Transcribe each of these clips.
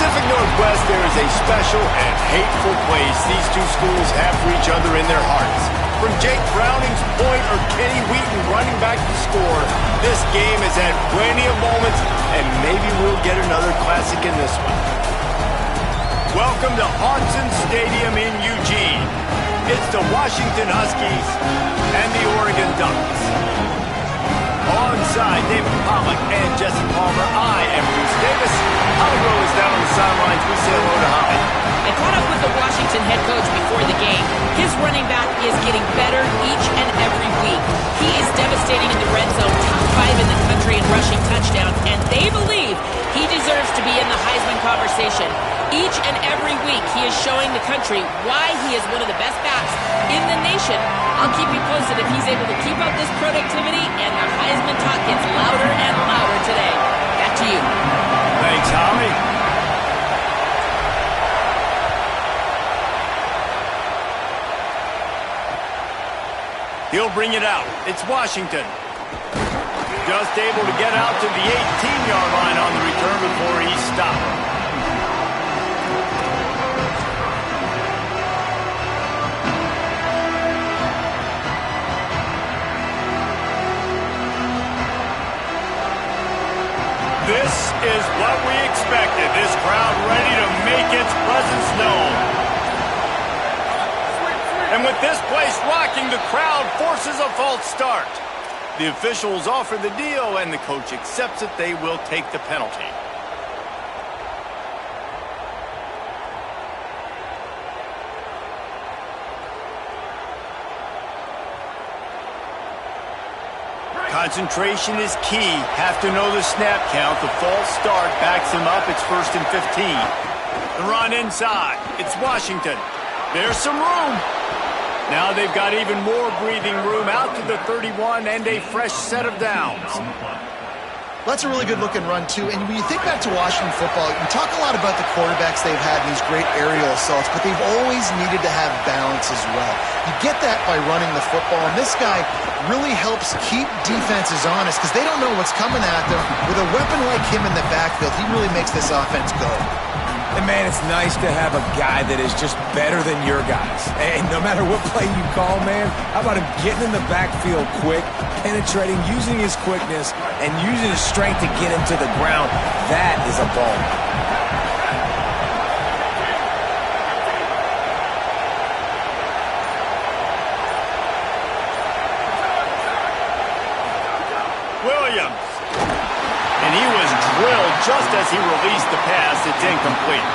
Pacific Northwest, there is a special and hateful place these two schools have for each other in their hearts. From Jake Browning's point or Kenny Wheaton running back to score, this game has had plenty of moments, and maybe we'll get another classic in this one. Welcome to Autzen Stadium in Eugene. It's the Washington Huskies and the Oregon Ducks. Alongside David Pollack and Jesse Palmer, I am Bruce Davis. Holly is down on the sidelines. We say hello to Holly. I caught up with the Washington head coach before the game. His running back is getting better each and every week. He is devastating in the red zone, top 5 in the country in rushing touchdowns, and they believe he deserves to be in the Heisman conversation. Each and every week, he is showing the country why he is one of the best backs in the nation. I'll keep you posted if he's able to keep up this productivity and the Heisman talk gets louder and louder today. Back to you. Thanks, Holly. He'll bring it out. It's Washington. Just able to get out to the 18-yard line on the return before he's stopped. This is what we expected. This crowd ready to make its presence known. And with this place rocking, the crowd forces a false start. The officials offer the deal, and the coach accepts it. They will take the penalty. Concentration is key. Have to know the snap count. The false start backs him up. It's 1st and 15. The run inside. It's Washington. There's some room. Now they've got even more breathing room out to the 31 and a fresh set of downs. That's a really good-looking run, too. And when you think back to Washington football, you talk a lot about the quarterbacks they've had in these great aerial assaults, but they've always needed to have balance as well. You get that by running the football, and this guy really helps keep defenses honest because they don't know what's coming at them. With a weapon like him in the backfield, he really makes this offense go. And, man, it's nice to have a guy that is just better than your guys. And no matter what play you call, man, how about him getting in the backfield quick, penetrating, using his quickness, and using his strength to get him to the ground. That is a ball. Williams. And he was drilled just as he released the pass. It's incomplete.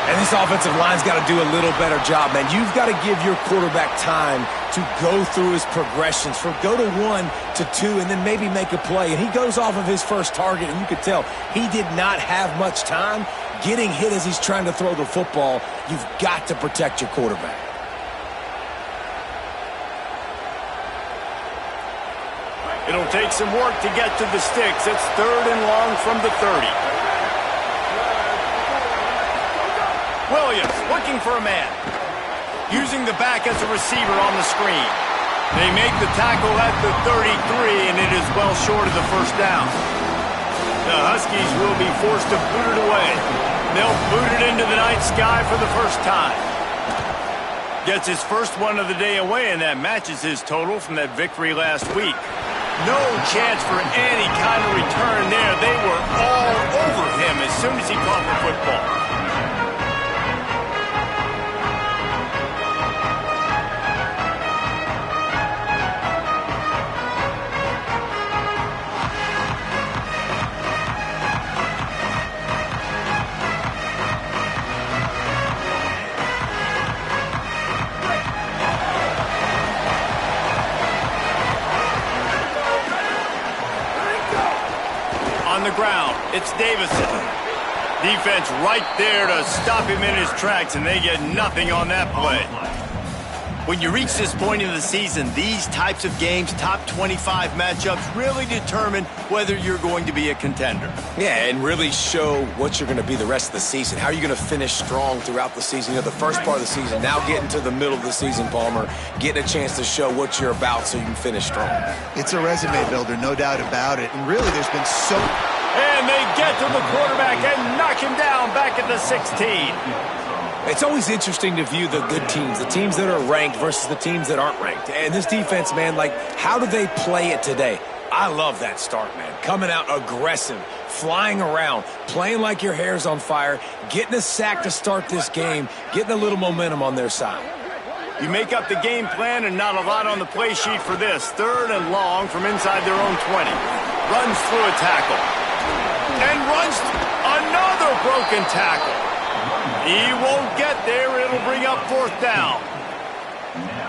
And this offensive line's got to do a little better job, man. You've got to give your quarterback time to go through his progressions, from go to 1 to 2, and then maybe make a play. And he goes off of his first target, and you could tell he did not have much time getting hit as he's trying to throw the football. You've got to protect your quarterback. It'll take some work to get to the sticks. It's 3rd and long from the 30. Williams looking for a man. Using the back as a receiver on the screen. They make the tackle at the 33, and it is well short of the first down. The Huskies will be forced to boot it away. They'll boot it into the night sky for the first time. Gets his first one of the day away, and that matches his total from that victory last week. No chance for any kind of return there. They were all over him as soon as he caught the football. On the ground, it's Davison. Defense right there to stop him in his tracks, and they get nothing on that play. When you reach this point in the season, these types of games, top 25 matchups, really determine whether you're going to be a contender. Yeah, and really show what you're going to be the rest of the season. How are you going to finish strong throughout the season? You know, the first part of the season, now getting to the middle of the season, Palmer, getting a chance to show what you're about so you can finish strong. It's a resume builder, no doubt about it. And really, there's been so... And they get get to the quarterback and knock him down back at the 16. It's always interesting to view the good teams, the teams that are ranked versus the teams that aren't ranked. And this defense, man, like, how do they play it today? I love that start, man. Coming out aggressive, flying around, playing like your hair's on fire, getting a sack to start this game, getting a little momentum on their side. You make up the game plan and not a lot on the play sheet for this. 3rd and long from inside their own 20. Runs through a tackle. And runs another broken tackle. He won't get there. It'll bring up 4th down.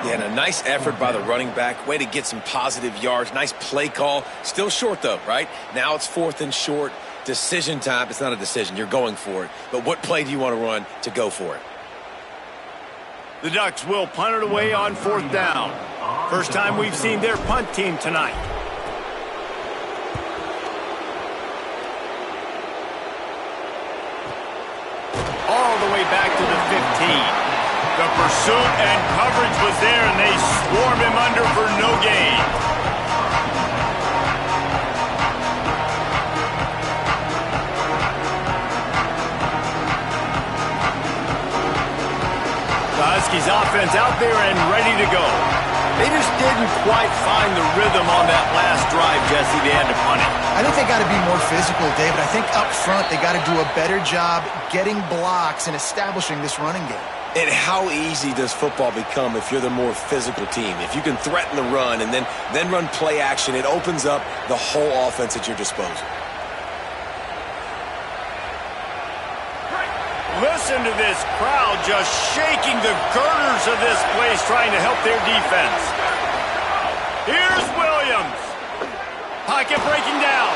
Yeah, and a nice effort by the running back. Way to get some positive yards. Nice play call. Still short, though, right? Now it's 4th and short. Decision time. It's not a decision. You're going for it. But what play do you want to run to go for it? The Ducks will punt it away on 4th down. First time we've seen their punt team tonight. All the way back to the 15. The pursuit and coverage was there, and they swarm him under for no gain. The Huskies offense out there and ready to go. They just didn't quite find the rhythm on that last drive, Jesse. They had to punt it. I think they got to be more physical, David. I think up front they got to do a better job getting blocks and establishing this running game. And how easy does football become if you're the more physical team? If you can threaten the run and then run play action, it opens up the whole offense at your disposal. Listen to this crowd just shaking the girders of this place trying to help their defense. Here's Williams. Pocket breaking down.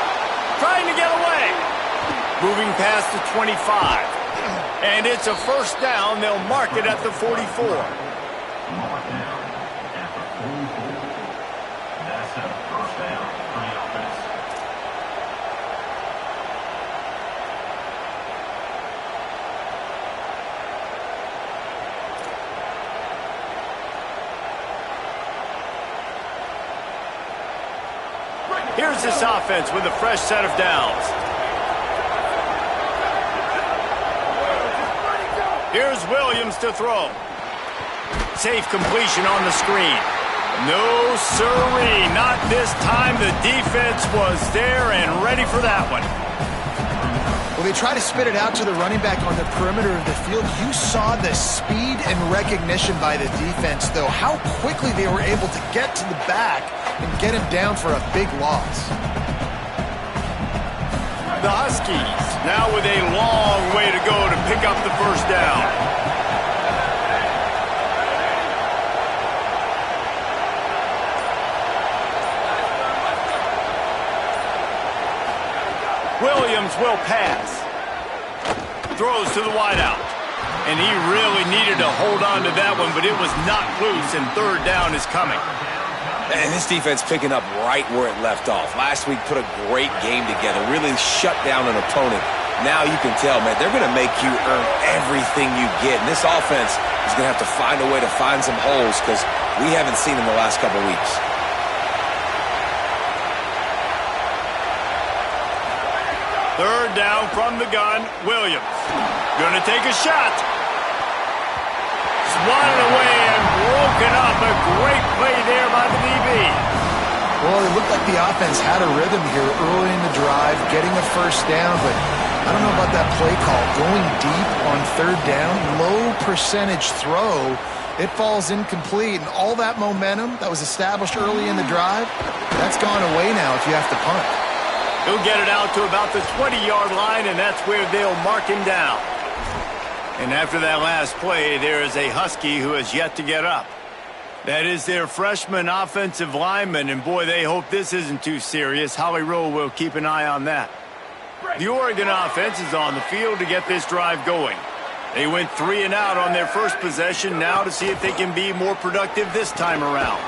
Trying to get away. Moving past the 25. And it's a 1st down. They'll mark it at the 44. Here's this offense with a fresh set of downs. Here's Williams to throw. Safe completion on the screen. No siree, not this time. The defense was there and ready for that one. Well, they try to spit it out to the running back on the perimeter of the field. You saw the speed and recognition by the defense, though. How quickly they were able to get to the back and get him down for a big loss. The Huskies now with a long way to go to pick up the 1st down. Williams will pass. Throws to the wideout. And he really needed to hold on to that one, but it was not loose, and 3rd down is coming. And this defense picking up right where it left off. Last week put a great game together, really shut down an opponent. Now you can tell, man, they're going to make you earn everything you get. And this offense is going to have to find a way to find some holes because we haven't seen in the last couple weeks. Third down from the gun, Williams. Gonna take a shot. Swatted away and broken up. A great play there by the DB. Well, it looked like the offense had a rhythm here early in the drive, getting a 1st down, but I don't know about that play call. Going deep on 3rd down, low percentage throw, it falls incomplete, and all that momentum that was established early in the drive, that's gone away now if you have to punt. He'll get it out to about the 20-yard line, and that's where they'll mark him down. And after that last play, there is a Husky who has yet to get up. That is their freshman offensive lineman, and boy, they hope this isn't too serious. Holly Rowe will keep an eye on that. The Oregon offense is on the field to get this drive going. They went 3 and out on their first possession, now to see if they can be more productive this time around.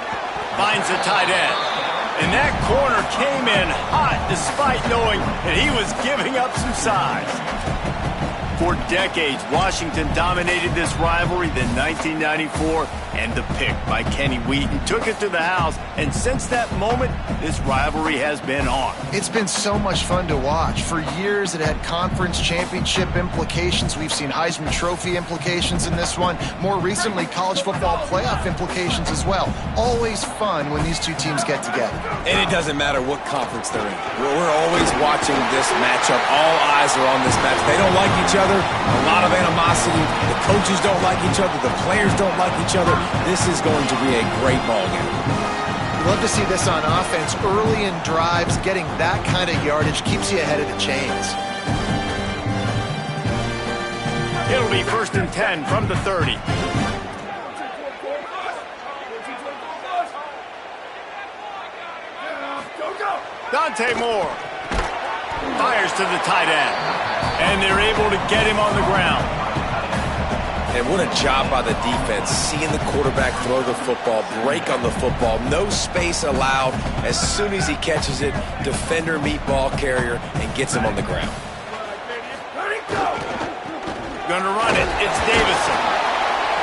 Finds the tight end. And that corner came in hot despite knowing that he was giving up some size. For decades, Washington dominated this rivalry. Then 1994 and the pick by Kenny Wheaton took it to the house. And since that moment, this rivalry has been on. It's been so much fun to watch. For years, it had conference championship implications. We've seen Heisman Trophy implications in this one. More recently, college football playoff implications as well. Always fun when these two teams get together. And it doesn't matter what conference they're in. We're always watching this matchup. All eyes are on this match. They don't like each other. A lot of animosity. The coaches don't like each other. The players don't like each other. This is going to be a great ball game. We love to see this on offense. Early in drives, getting that kind of yardage keeps you ahead of the chains. It'll be 1st and 10 from the 30. Dante Moore fires to the tight end, and they're able to get him on the ground. And what a job by the defense, seeing the quarterback throw the football, break on the football, no space allowed. As soon as he catches it, defender meet ball carrier and gets him on the ground. Going to run it. It's Davison.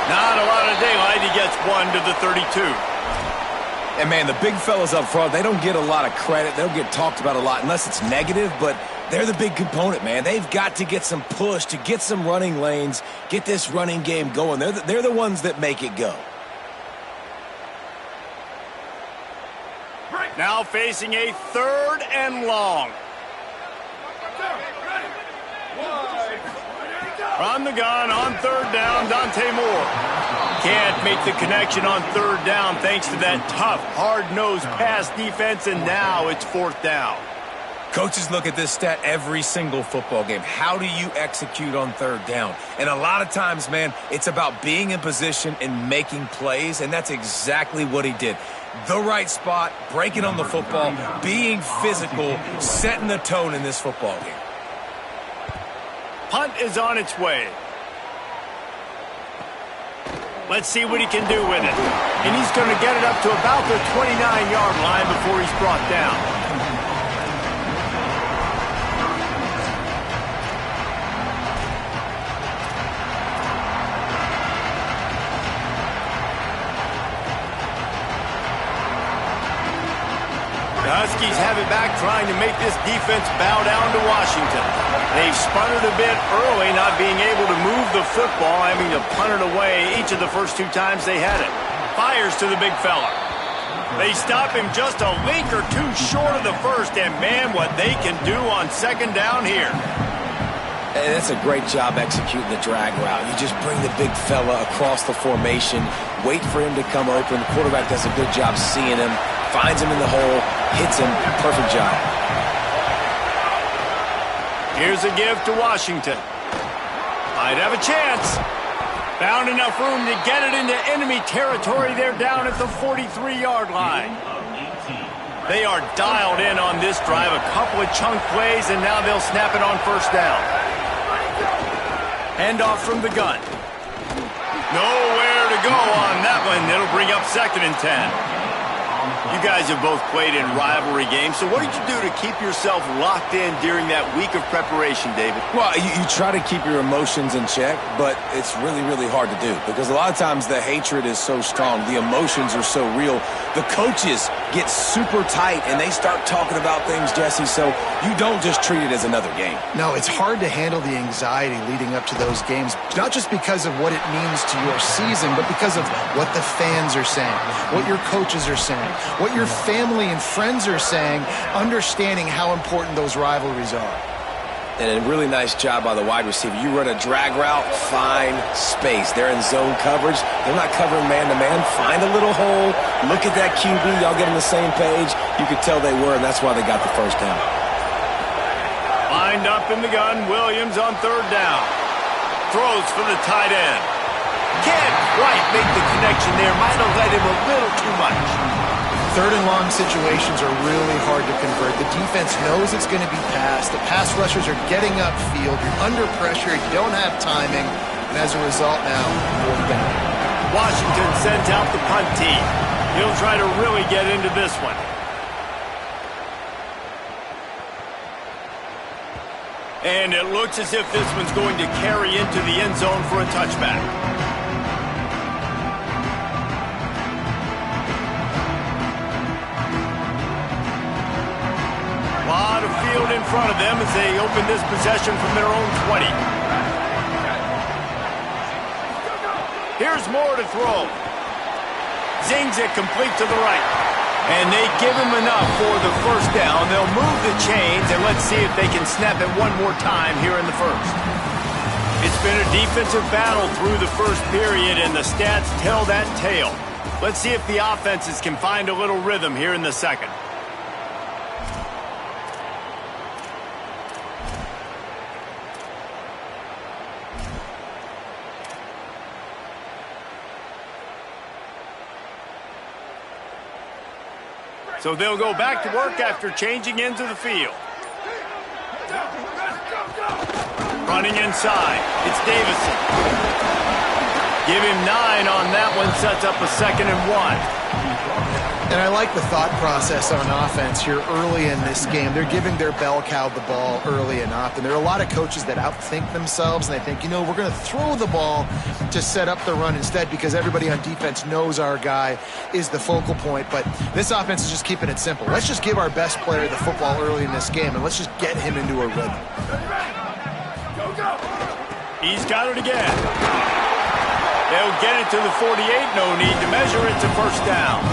Not a lot of daylight. He gets one to the 32. And, man, the big fellas up front, they don't get a lot of credit. They don't get talked about a lot unless it's negative, but they're the big component, man. They've got to get some push, to get some running lanes, get this running game going. They're the ones that make it go. Now facing a 3rd and long. On the gun on 3rd down, Dante Moore. Can't make the connection on 3rd down thanks to that tough, hard-nosed pass defense, and now it's 4th down. Coaches look at this stat every single football game. How do you execute on 3rd down? And a lot of times, man, it's about being in position and making plays, and that's exactly what he did. The right spot, breaking on the football, being physical, setting the tone in this football game. Punt is on its way. Let's see what he can do with it. And he's going to get it up to about the 29-yard line before he's brought down. The Huskies have it back, trying to make this defense bow down to Washington. They've spun it a bit early, not being able to move the football, having to punt it away each of the first 2 times they had it. Fires to the big fella. They stop him just a link or 2 short of the first, and man, what they can do on 2nd down here. And that's a great job executing the drag route. You just bring the big fella across the formation, wait for him to come open. The quarterback does a good job seeing him, finds him in the hole, hits him. Perfect job. Here's a give to Washington. Might have a chance. Found enough room to get it into enemy territory. They're down at the 43-yard line. They are dialed in on this drive. A couple of chunk plays, and now they'll snap it on 1st down. Handoff from the gun. Nowhere to go on that one. It'll bring up 2nd and 10. You guys have both played in rivalry games, so what did you do to keep yourself locked in during that week of preparation, David? Well, you try to keep your emotions in check, but it's really, really hard to do because a lot of times the hatred is so strong. The emotions are so real. The coaches get super tight, and they start talking about things, Jesse, so you don't just treat it as another game. No, it's hard to handle the anxiety leading up to those games, not just because of what it means to your season, but because of what the fans are saying, what your coaches are saying, what your family and friends are saying, understanding how important those rivalries are. And a really nice job by the wide receiver. You run a drag route, find space. They're in zone coverage. They're not covering man-to-man. Find a little hole. Look at that QB. Y'all get on the same page. You could tell they were, and that's why they got the 1st down. Lined up in the gun. Williams on 3rd down. Throws for the tight end. Can't quite make the connection there. Might have led him a little too much. 3rd and long situations are really hard to convert. The defense knows it's going to be passed. The pass rushers are getting upfield. You're under pressure. You don't have timing. And as a result now, 4th down. Washington sends out the punt team. He'll try to really get into this one. And it looks as if this one's going to carry into the end zone for a touchback. A lot of field in front of them as they open this possession from their own 20. Here's Moore to throw. Zings it complete to the right. And they give him enough for the first down. They'll move the chains, and let's see if they can snap it one more time here in the first. It's been a defensive battle through the first period, and the stats tell that tale. Let's see if the offenses can find a little rhythm here in the second. So they'll go back to work after changing into the field. Running inside, it's Davison. Give him 9 on that one, sets up a 2nd and 1. And I like the thought process on offense here early in this game. They're giving their bell cow the ball early and often. There are a lot of coaches that outthink themselves, and they think, you know, we're going to throw the ball to set up the run instead because everybody on defense knows our guy is the focal point. But this offense is just keeping it simple. Let's just give our best player the football early in this game, and let's just get him into a rhythm. He's got it again. They'll get it to the 48. No need to measure it to first down.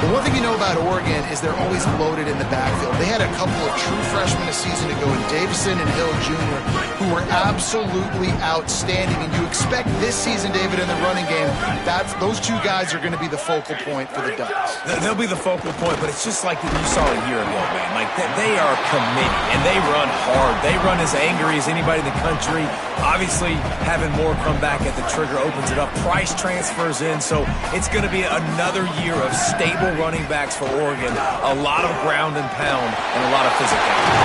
The one thing you know about Oregon is they're always loaded in the backfield. They had a couple of true freshmen a season ago in Davison and Hill Jr. who were absolutely outstanding. And you expect this season, David, in the running game, those two guys are going to be the focal point for the Ducks. They'll be the focal point, but it's just like you saw a year ago, man. Like, they are committed, and they run hard. They run as angry as anybody in the country. Obviously, having Moore come back at the trigger opens it up. Price transfers in, so it's going to be another year of stable running backs for Oregon. A lot of ground and pound and a lot of physicality.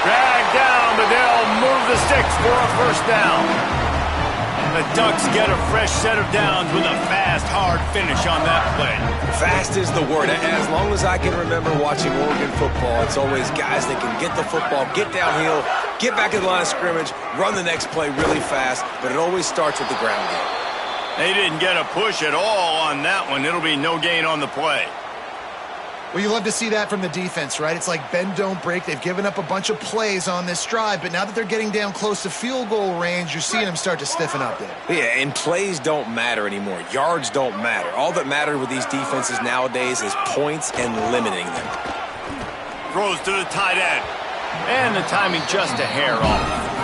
Dragged down, but they'll move the sticks for a first down. The Ducks get a fresh set of downs with a fast, hard finish on that play. Fast is the word. As long as I can remember watching Oregon football, it's always guys that can get the football, get downhill, get back in the line of scrimmage, run the next play really fast, but it always starts with the ground game. They didn't get a push at all on that one. It'll be no gain on the play. Well, you love to see that from the defense, right? It's like bend, don't break. They've given up a bunch of plays on this drive, but now that they're getting down close to field goal range, you're seeing them start to stiffen up there. Yeah, and plays don't matter anymore. Yards don't matter. All that matters with these defenses nowadays is points and limiting them. Throws to the tight end. And the timing just a hair off.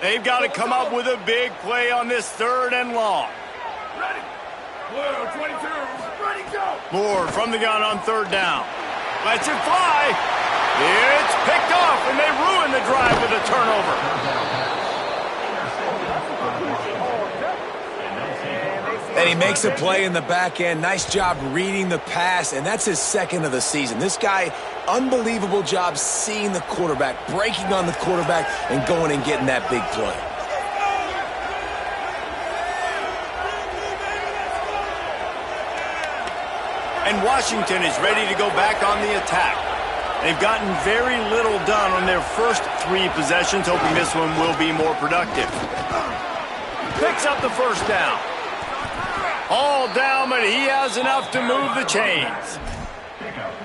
They've got to come up with a big play on this 3rd and long. Ready. Blue, 22. Ready, go. Moore from the gun on 3rd down. Lets it fly. It's picked off, and they ruin the drive with a turnover. And he makes a play in the back end. Nice job reading the pass, and that's his 2nd of the season. This guy, unbelievable job seeing the quarterback, breaking on the quarterback, and going and getting that big play. And Washington is ready to go back on the attack. They've gotten very little done on their first 3 possessions, hoping this one will be more productive. Picks up the first down. All down, but he has enough to move the chains.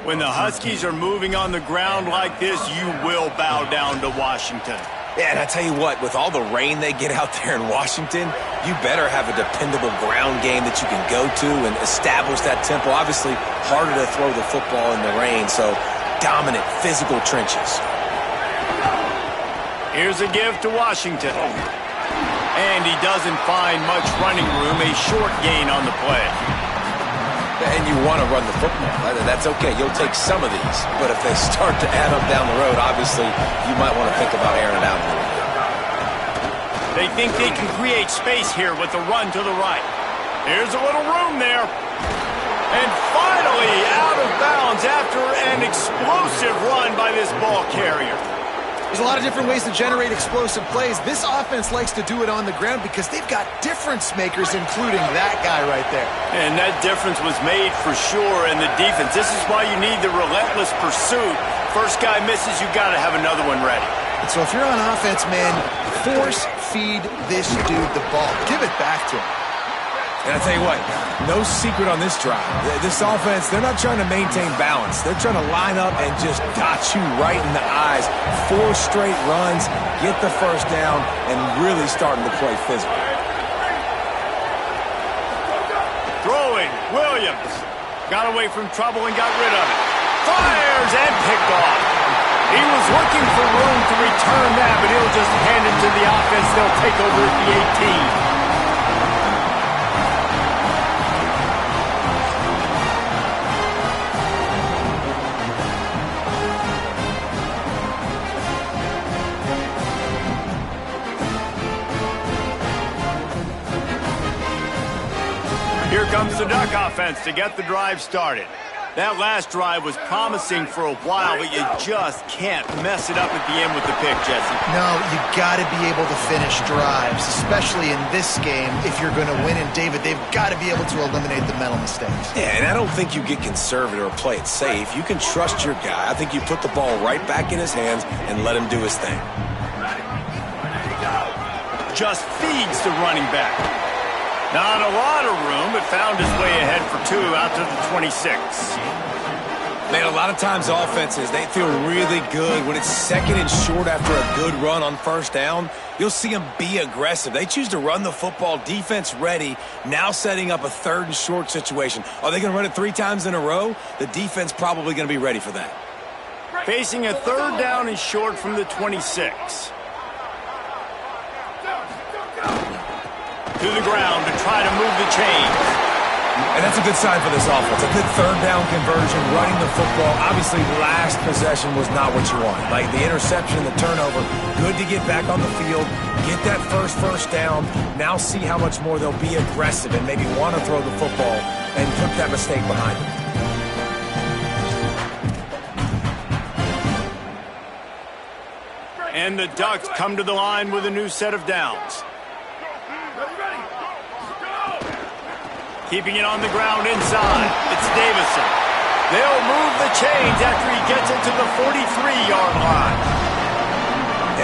When the Huskies are moving on the ground like this, you will bow down to Washington. Yeah, and I tell you what, with all the rain they get out there in Washington, you better have a dependable ground game that you can go to and establish that tempo. Obviously, harder to throw the football in the rain, so dominant physical trenches. Here's a give to Washington. And he doesn't find much running room, a short gain on the play. And you want to run the football. That's okay. You'll take some of these. But if they start to add up down the road, obviously, you might want to think about airing it out. They think they can create space here with the run to the right. Here's a little room there. And finally out of bounds after an explosive run by this ball carrier. There's a lot of different ways to generate explosive plays. This offense likes to do it on the ground because they've got difference makers, including that guy right there. And that difference was made for sure in the defense. This is why you need the relentless pursuit. First guy misses, you got to have another one ready. And so if you're on offense, man, force feed this dude the ball. Give it back to him. And I tell you what, no secret on this drive. This offense, they're not trying to maintain balance. They're trying to line up and just dot you right in the eyes. 4 straight runs, get the first down, and really starting to play physical. Throwing, Williams. Got away from trouble and got rid of it. Fires and picked off. He was looking for room to return that, but he'll just hand it to the offense. They'll take over at the 18. Here comes the Duck offense to get the drive started. That last drive was promising for a while, but you just can't mess it up at the end with the pick, Jesse. No, you got to be able to finish drives, especially in this game. If you're going to win, and David, they've got to be able to eliminate the mental mistakes. Yeah, and I don't think you get conservative or play it safe. You can trust your guy. I think you put the ball right back in his hands and let him do his thing. Just feeds the running back. Not a lot of room, but found his way ahead for 2 out to the 26. Man, a lot of times offenses, they feel really good when it's 2nd and short after a good run on first down. You'll see them be aggressive. They choose to run the football, defense ready, now setting up a 3rd and short situation. Are they going to run it 3 times in a row? The defense probably going to be ready for that. Facing a 3rd down and short from the 26. To the ground to try to move the chains. And that's a good sign for this offense. A good 3rd down conversion, running the football. Obviously, last possession was not what you want. Like the interception, the turnover, good to get back on the field, get that first down. Now see how much more they'll be aggressive and maybe want to throw the football and put that mistake behind them. And the Ducks come to the line with a new set of downs. Keeping it on the ground inside. It's Davison. They'll move the chains after he gets it to the 43-yard line.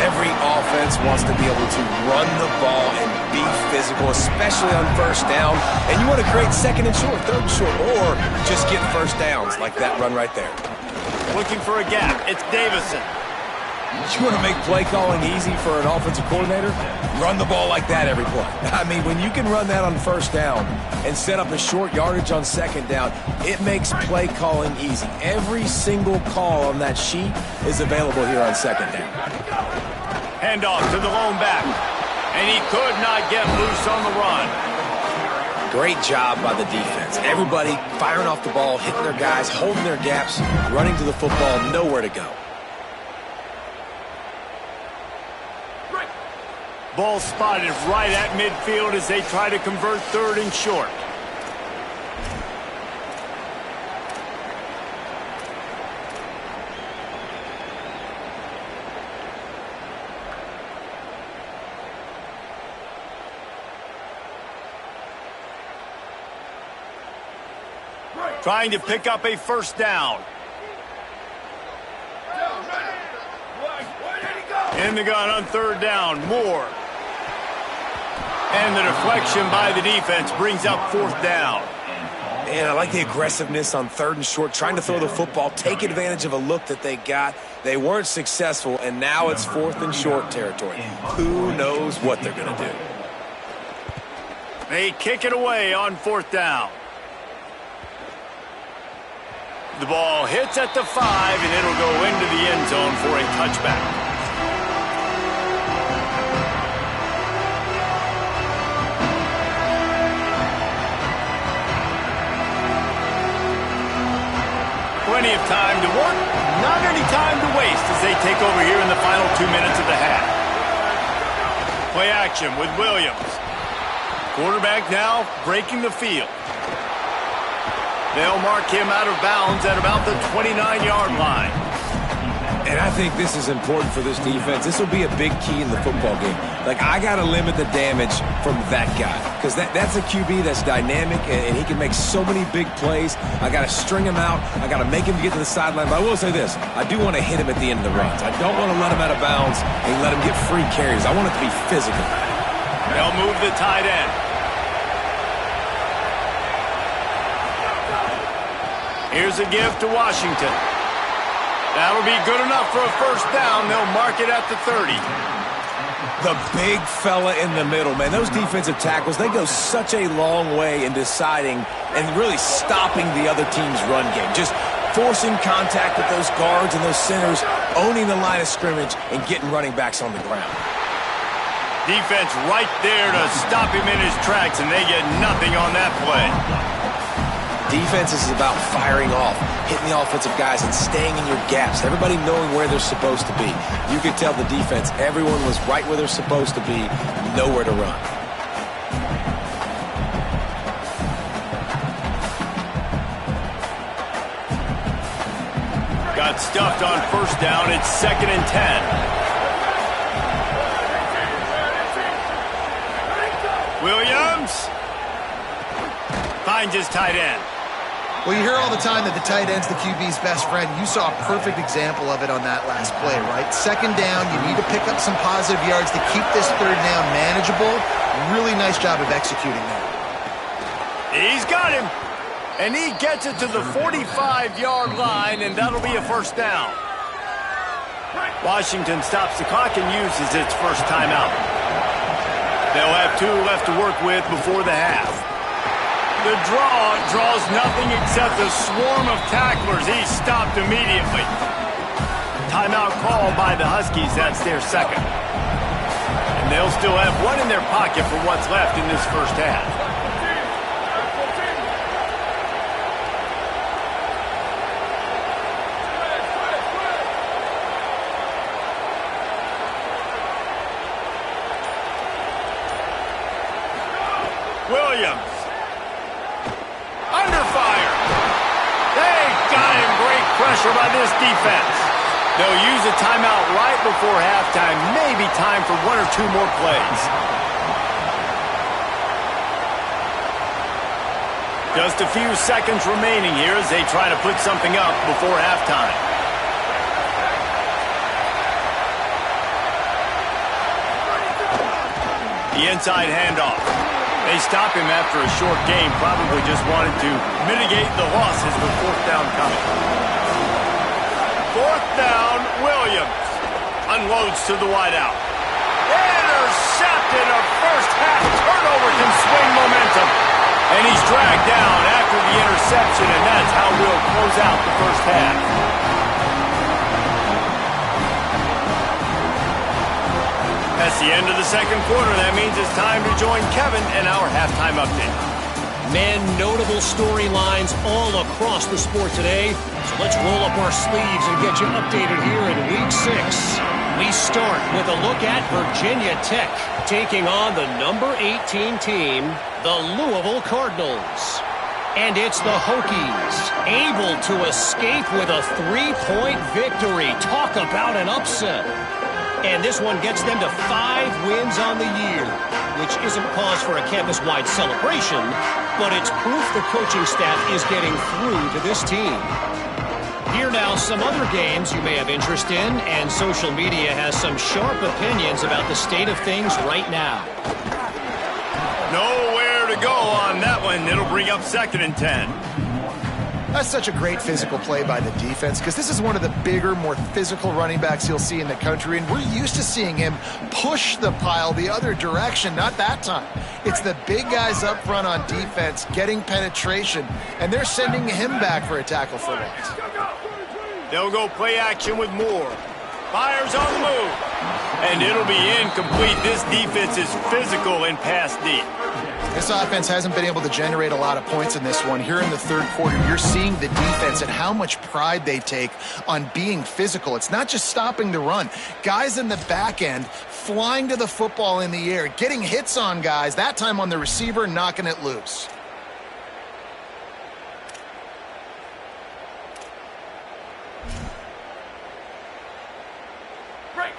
Every offense wants to be able to run the ball and be physical, especially on first down. And you want to create 2nd and short, 3rd and short, or just get first downs like that run right there. Looking for a gap. It's Davison. You want to make play calling easy for an offensive coordinator? Run the ball like that every play. I mean, when you can run that on first down and set up a short yardage on 2nd down, it makes play calling easy. Every single call on that sheet is available here on 2nd down. Handoff to the lone back. And he could not get loose on the run. Great job by the defense. Everybody firing off the ball, hitting their guys, holding their gaps, running to the football, nowhere to go. Ball spotted right at midfield as they try to convert 3rd and short. Trying to pick up a first down. In the gun on 3rd down, Moore. And the deflection by the defense brings up 4th down. Man, I like the aggressiveness on 3rd and short, trying to throw the football, take advantage of a look that they got. They weren't successful, and now it's 4th and short territory. Who knows what they're going to do? They kick it away on 4th down. The ball hits at the 5, and it'll go into the end zone for a touchback. Plenty of time to work, not any time to waste as they take over here in the final 2 minutes of the half. Play action with Williams. Quarterback now breaking the field. They'll mark him out of bounds at about the 29-yard line. And I think this is important for this defense. This will be a big key in the football game. Like, I got to limit the damage from that guy because that's a QB that's dynamic, and he can make so many big plays. I got to string him out. I got to make him get to the sideline. But I will say this. I do want to hit him at the end of the runs. I don't want to let him out of bounds and let him get free carries. I want it to be physical. They'll move the tight end. Here's a give to Washington. That'll be good enough for a first down. They'll mark it at the 30. The big fella in the middle, man. Those defensive tackles, they go such a long way in deciding and really stopping the other team's run game. Just forcing contact with those guards and those centers, owning the line of scrimmage, and getting running backs on the ground. Defense right there to stop him in his tracks, and they get nothing on that play. Defense is about firing off, hitting the offensive guys, and staying in your gaps. Everybody knowing where they're supposed to be. You could tell the defense, everyone was right where they're supposed to be, nowhere to run. Got stuffed on first down. It's 2nd and 10. Williams finds his tight end. Well, you hear all the time that the tight end's the QB's best friend. You saw a perfect example of it on that last play, right? 2nd down, you need to pick up some positive yards to keep this 3rd down manageable. Really nice job of executing that. He's got him. And he gets it to the 45-yard line, and that'll be a first down. Washington stops the clock and uses its first timeout. They'll have 2 left to work with before the half. The draw draws nothing except a swarm of tacklers. He's stopped immediately. Timeout called by the Huskies. That's their 2nd. And they'll still have 1 in their pocket for what's left in this first half. Williams. Under fire. They got him. Great pressure by this defense. They'll use a timeout right before halftime. Maybe time for 1 or 2 more plays. Just a few seconds remaining here as they try to put something up before halftime. The inside handoff. They stop him after a short game, probably just wanted to mitigate the losses with 4th down coming. 4th down, Williams unloads to the wideout. Intercepted. A first half turnover can swing momentum. And he's dragged down after the interception, and that's how we'll close out the first half. That's the end of the 2nd quarter. That means it's time to join Kevin in our halftime update. Men, notable storylines all across the sport today. So let's roll up our sleeves and get you updated here in Week 6. We start with a look at Virginia Tech taking on the number 18 team, the Louisville Cardinals. And it's the Hokies able to escape with a 3-point victory. Talk about an upset. And this one gets them to 5 wins on the year, which isn't cause for a campus-wide celebration, but it's proof the coaching staff is getting through to this team. Here now, some other games you may have interest in, and social media has some sharp opinions about the state of things right now. Nowhere to go on that one. It'll bring up 2nd and 10. That's such a great physical play by the defense because this is one of the bigger, more physical running backs you'll see in the country, and we're used to seeing him push the pile the other direction. Not that time. It's the big guys up front on defense getting penetration, and they're sending him back for a tackle for once. They'll go play action with Moore. Fires on the move. And it'll be incomplete. This defense is physical and pass deep. This offense hasn't been able to generate a lot of points in this one. Here in the 3rd quarter, you're seeing the defense and how much pride they take on being physical. It's not just stopping the run. Guys in the back end flying to the football in the air, getting hits on guys, that time on the receiver, knocking it loose.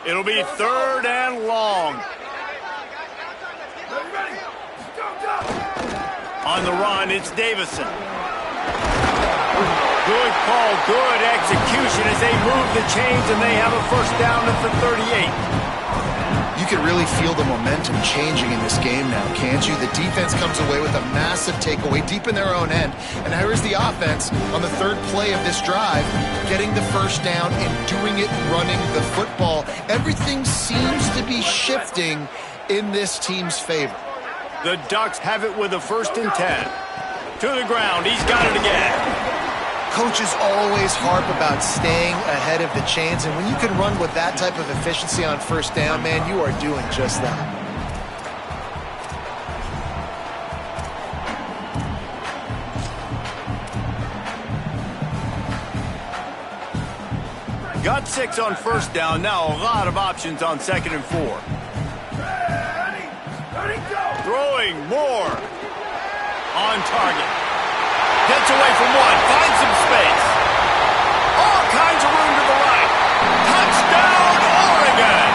It'll be 3rd and long. On the run, it's Davison. Good call, good execution as they move the chains, and they have a first down at the 38. You can really feel the momentum changing in this game now, can't you? The defense comes away with a massive takeaway deep in their own end. And here is the offense on the 3rd play of this drive, getting the first down and doing it running the football. Everything seems to be shifting in this team's favor. The Ducks have it with a 1st and 10. To the ground, he's got it again. Coaches always harp about staying ahead of the chains, and when you can run with that type of efficiency on first down, man, you are doing just that. Got 6 on first down. Now a lot of options on 2nd and 4. Throwing more. On target. Gets away from one. Finds some space. All kinds of room to the right. Touchdown, Oregon!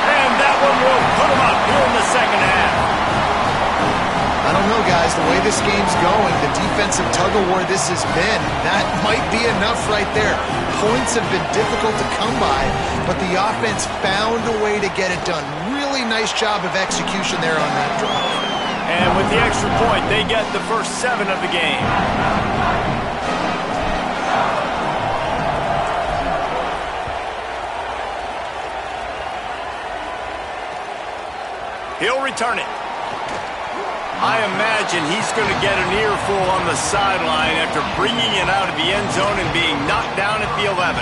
And that one will put them up here in the second half. I don't know, guys. The way this game's going, the defensive tug-of-war this has been, that might be enough right there. Points have been difficult to come by, but the offense found a way to get it done. Really nice job of execution there on that drive. And with the extra point, they get the first 7 of the game. He'll return it. I imagine he's going to get an earful on the sideline after bringing it out of the end zone and being knocked down at the 11.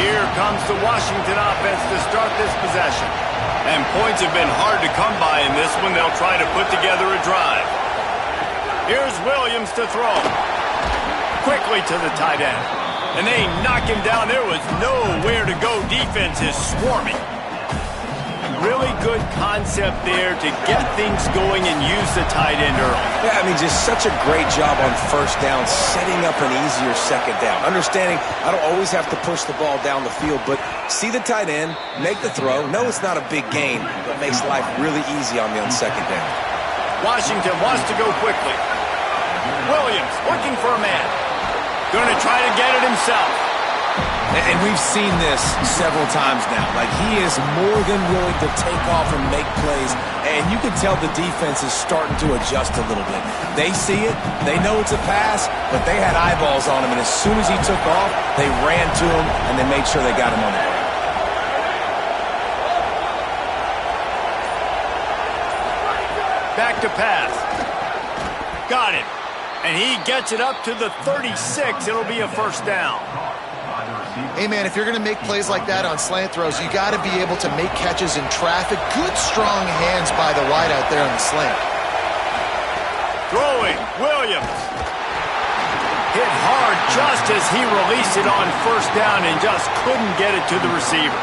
Here comes the Washington offense to start this possession. And points have been hard to come by in this one. They'll try to put together a drive. Here's Williams to throw. Quickly to the tight end. And they knock him down. There was nowhere to go. Defense is swarming. Really good concept there to get things going and use the tight end early. Yeah, I mean, just such a great job on first down, setting up an easier second down. Understanding I don't always have to push the ball down the field, but see the tight end, make the throw. No, it's not a big gain, but makes life really easy on me on second down. Washington wants to go quickly. Williams looking for a man. Going to try to get it himself. And we've seen this several times now. Like, he is more than willing to take off and make plays, and you can tell the defense is starting to adjust a little bit. They see it, they know it's a pass, but they had eyeballs on him, and as soon as he took off, they ran to him, and they made sure they got him on the ground. Back to pass. Got it. And he gets it up to the 36. It'll be a first down. Hey, man, if you're going to make plays like that on slant throws, you got to be able to make catches in traffic. Good, strong hands by the wide out there on the slant. Throwing, Williams. Hit hard just as he released it on first down and just couldn't get it to the receiver.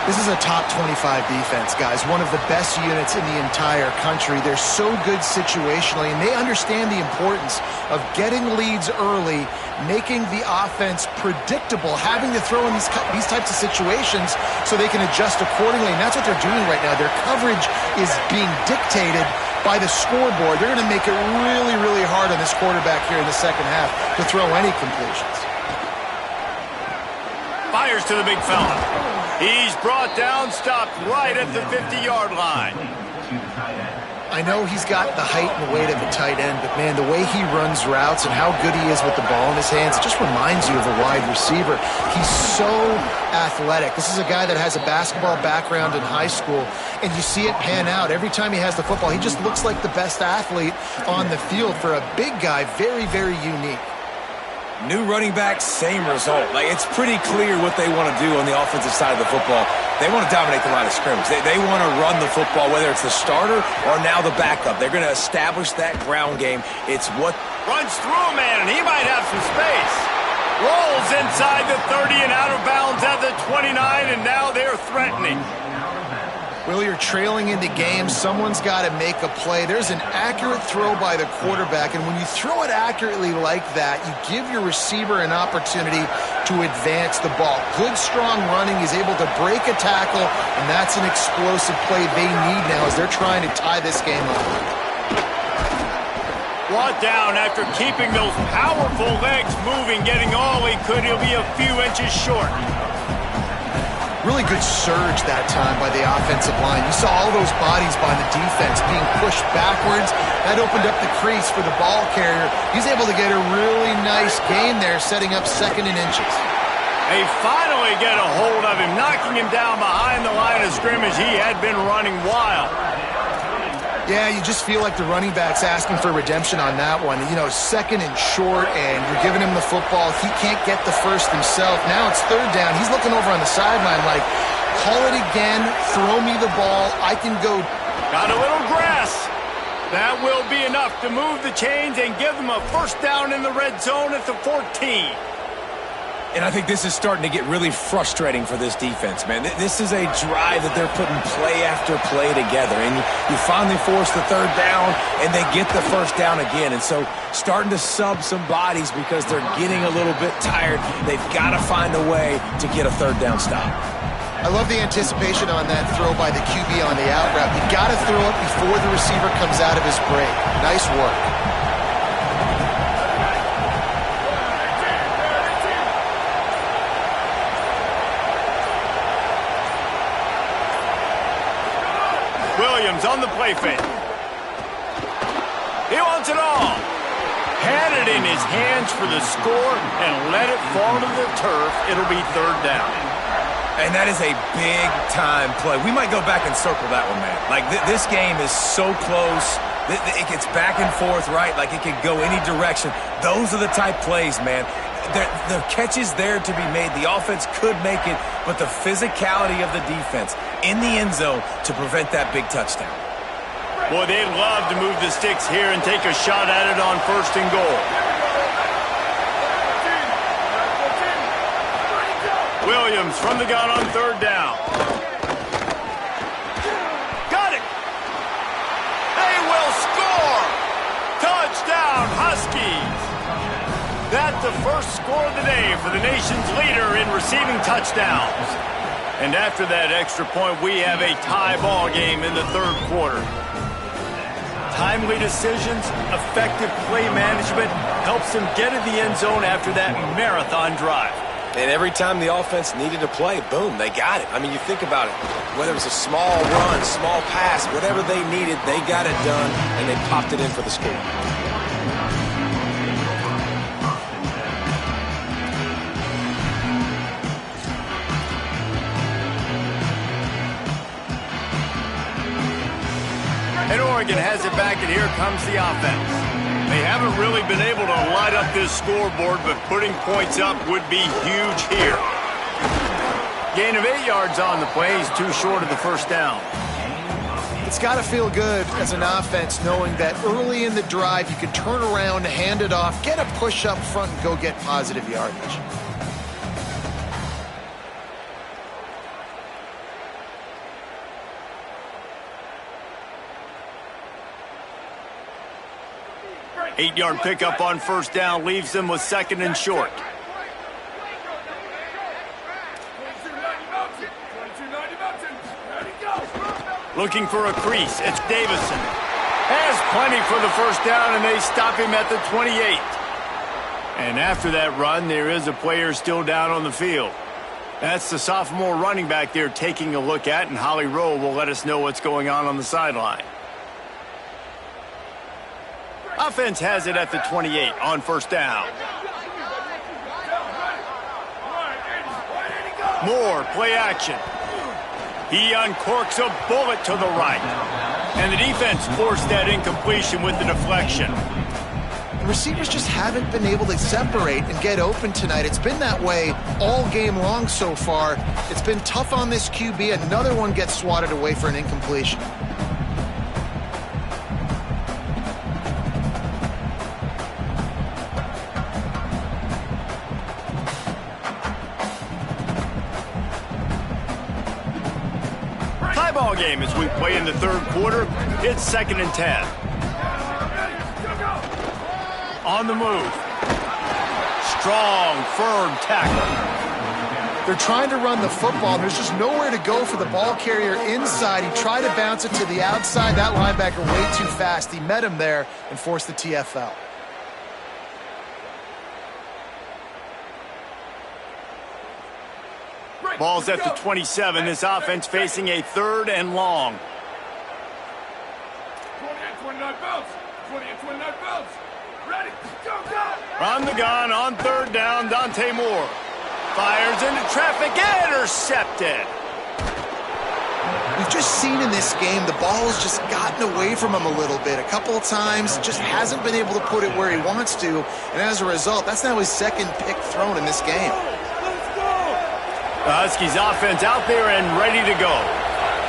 This is a top 25 defense, guys. One of the best units in the entire country. They're so good situationally, and they understand the importance of getting leads early, making the offense predictable, having to throw in these types of situations so they can adjust accordingly. And that's what they're doing right now. Their coverage is being dictated by the scoreboard. They're going to make it really, really hard on this quarterback here in the second half to throw any completions. Fires to the big fella. He's brought down, stopped right at the 50-yard line. I know he's got the height and weight of a tight end, but, man, the way he runs routes and how good he is with the ball in his hands, it just reminds you of a wide receiver. He's so athletic. This is a guy that has a basketball background in high school, and you see it pan out. Every time he has the football, he just looks like the best athlete on the field. For a big guy, very, very unique. New running back, same result. Like, it's pretty clear what they want to do on the offensive side of the football. They want to dominate the line of scrimmage. They want to run the football, whether it's the starter or now the backup. They're going to establish that ground game. It's what runs through a man, and he might have some space. Rolls inside the 30 and out of bounds at the 29, and now they're threatening. Will, you're trailing into games. Someone's got to make a play. There's an accurate throw by the quarterback, and when you throw it accurately like that, you give your receiver an opportunity to advance the ball. Good, strong running. He's able to break a tackle, and that's an explosive play they need now as they're trying to tie this game up. Brought down after keeping those powerful legs moving, getting all he could. He'll be a few inches short. Really good surge that time by the offensive line. You saw all those bodies by the defense being pushed backwards. That opened up the crease for the ball carrier. He's able to get a really nice gain there, setting up 2nd and inches. They finally get a hold of him, knocking him down behind the line of scrimmage. He had been running wild. Yeah, you just feel like the running back's asking for redemption on that one. You know, 2nd and short, and you're giving him the football. He can't get the first himself. Now it's 3rd down. He's looking over on the sideline like, call it again, throw me the ball, I can go. Got a little grass. That will be enough to move the chains and give them a 1st down in the red zone at the 14. And I think this is starting to get really frustrating for this defense, man. This is a drive that they're putting play after play together. And you finally force the 3rd down, and they get the 1st down again. And so starting to sub some bodies because they're getting a little bit tired. They've got to find a way to get a 3rd down stop. I love the anticipation on that throw by the QB on the out route. You got to throw it before the receiver comes out of his break. Nice work. Williams on the play fake. He wants it all. Had it in his hands for the score and let it fall to the turf. It'll be 3rd down. And that is a big-time play. We might go back and circle that one, man. Like, this game is so close. It gets back and forth, right? Like, it could go any direction. Those are the type plays, man. The catch is there to be made. The offense could make it, but the physicality of the defense in the end zone to prevent that big touchdown. Boy, they'd love to move the sticks here and take a shot at it on 1st and goal. Williams from the gun on 3rd down. Got it! They will score! Touchdown, Huskies! That's the 1st score of the day for the nation's leader in receiving touchdowns. And after that extra point, we have a tie ball game in the 3rd quarter. Timely decisions, effective play management helps them get in the end zone after that marathon drive. And every time the offense needed to play, boom, they got it. I mean, you think about it. Whether it was a small run, small pass, whatever they needed, they got it done, and they popped it in for the score. And Oregon has it back, and here comes the offense. They haven't really been able to light up this scoreboard, but putting points up would be huge here. Gain of 8 yards on the play. He's too short of the 1st down. It's got to feel good as an offense knowing that early in the drive you can turn around, hand it off, get a push up front, and go get positive yardage. Eight-yard pickup on 1st down leaves them with 2nd and short. Looking for a crease. It's Davison. Has plenty for the 1st down, and they stop him at the 28. And after that run, there is a player still down on the field. That's the sophomore running back they're taking a look at, and Holly Rowe will let us know what's going on the sideline. Offense has it at the 28 on 1st down. Moore, play action. He uncorks a bullet to the right. And the defense forced that incompletion with the deflection. The receivers just haven't been able to separate and get open tonight. It's been that way all game long so far. It's been tough on this QB. Another one gets swatted away for an incompletion. Tie ball game as we play in the third quarter. It's 2nd and 10. On the move. Strong, firm tackle. They're trying to run the football, and there's just nowhere to go for the ball carrier inside. He tried to bounce it to the outside. That linebacker way too fast. He met him there and forced the TFL. Ball's at the 27. This offense facing a 3rd and long. 28-29 belts. 28-29 belts. Ready, go, go! On the gun, on 3rd down, Dante Moore. Fires into traffic, intercepted. We've just seen in this game the ball has just gotten away from him a little bit. A couple of times, just hasn't been able to put it where he wants to. And as a result, that's now his 2nd pick thrown in this game. The Huskies offense out there and ready to go.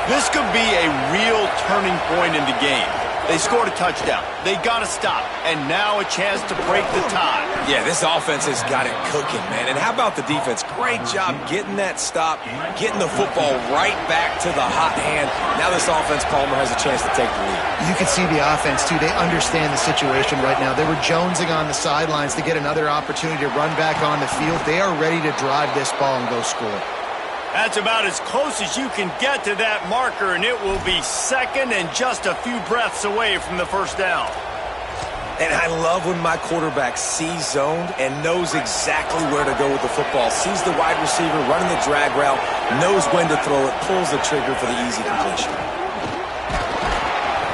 This could be a real turning point in the game. They scored a touchdown. They got to stop. And now a chance to break the tie. Yeah, this offense has got it cooking, man. And how about the defense? Great job getting that stop, getting the football right back to the hot hand. Now this offense, Palmer, has a chance to take the lead. You can see the offense, too. They understand the situation right now. They were jonesing on the sidelines to get another opportunity to run back on the field. They are ready to drive this ball and go score. That's about as close as you can get to that marker, and it will be 2nd and just a few breaths away from the 1st down. And I love when my quarterback sees zoned and knows exactly where to go with the football. Sees the wide receiver running the drag route, knows when to throw it, pulls the trigger for the easy completion.